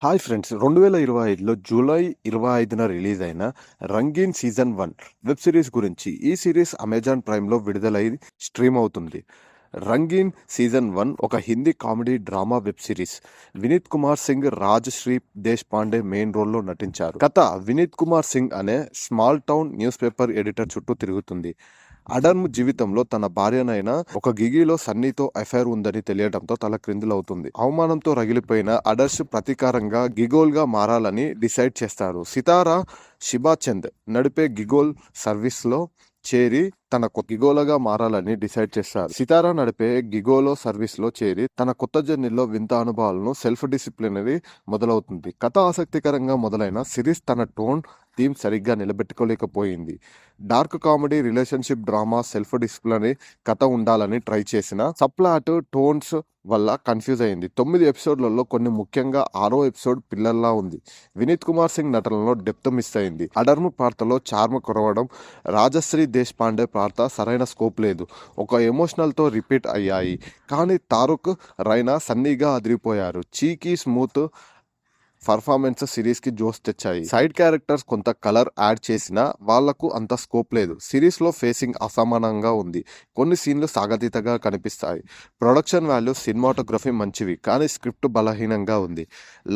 Hi friends 2025లో July 25న release అయిన 'రంగీన్ season 1' web series గురించి. ఈ సిరీస్ అమెజాన్ ప్రైమ్లో విడుదలై స్ట్రీమ్ అవుతుంది. 'రంగీన్ సీజన్ 1' ఒక Hindi comedy drama web series. Vineet Kumar Singh, Raj Shri Desh Pandey main రోల్లో నటించారు. కథ వినీత్ కుమార్ సింగ్ అనే small town news paper editor చుట్టూ తిరుగుతుంది. అడర్మ్ జీవితంలో తన భార్యనైన ఒక గిగిలో సన్నీతో అఫైర్ ఉందని తెలియడంతో తల క్రిందులవుతుంది. అవమానంతో రగిలిపోయిన అడర్ష్ ప్రతీకారంగా గిగోల్గా మారాలని డిసైడ్ చేస్తారు. సితారా శిబాచంద్ నడిపే గిగోల్ సర్వీస్లో చేరి తన గిగోలగా మారాలని డిసైడ్ చేస్తారు. సితారా నడిపే గిగోలో సర్వీస్లో చేరి తన కొత్త జర్నీలో వింత అనుభవాలను సెల్ఫ్ డిసిప్లినరీ మొదలవుతుంది. కథ ఆసక్తికరంగా మొదలైన సిరీస్ తన టోన్, థీమ్ సరిగ్గా నిలబెట్టుకోలేకపోయింది. Dark comedy, relationship drama, self disciplinary కథ ఉండాలని ట్రై చేసిన సబ్ప్లాట్, టోన్స్ వల్ల కన్ఫ్యూజ్ అయింది. 9 ఎపిసోడ్లలో కొన్ని, ముఖ్యంగా 6వ ఎపిసోడ్ పిల్లల్లా ఉంది. వినీత్ కుమార్ సింగ్ నటనలో డెప్త్ మిస్ అయింది. అడర్మ్ పాత్రలో చార్మ్ కురవడం, రాజశ్రీ దేశ్ పాండే పాత్ర సరైన స్కోప్ లేదు. ఒక ఎమోషనల్తో రిపీట్ అయ్యాయి. కానీ తారుక్, రైనా సన్నీగా అదిరిపోయారు. చీకీ స్మూత్ పర్ఫార్మెన్స్ సిరీస్ కి జోస్ తెచ్చాయి. సైడ్ క్యారెక్టర్స్ కొంత కలర్ యాడ్ చేసినా వాళ్లకు అంత స్కోప్ లేదు. సిరీస్ లో ఫేసింగ్ అసమానంగా ఉంది. కొన్ని సీన్లు సాగతీతగా కనిపిస్తాయి. ప్రొడక్షన్ వాల్యూ, సినిమాటోగ్రఫీ మంచివి, కానీ స్క్రిప్ట్ బలహీనంగా ఉంది.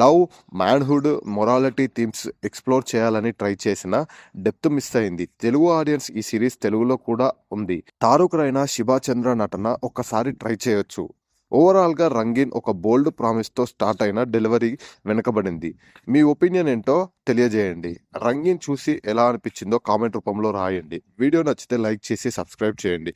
Love, manhood, morality themes explore చేయాలని ట్రై చేసినా డెప్త్ మిస్ అయింది. తెలుగు ఆడియన్స్ ఈ సిరీస్ తెలుగులో కూడా ఉంది. తారుక్, రైనా, శిబాచంద్ర నటన ఒక్కసారి ట్రై చేయొచ్చు. ఓవరాల్గా 'రంగీన్' ఒక బోల్డ్ ప్రామిస్తో స్టార్ట్ అయిన డెలివరీ వెనుకబడింది. మీ ఒపీనియన్ ఏంటో తెలియజేయండి. 'రంగీన్' చూసి ఎలా అనిపించిందో కామెంట్ రూపంలో రాయండి. వీడియో నచ్చితే లైక్ చేసి సబ్స్క్రైబ్ చేయండి.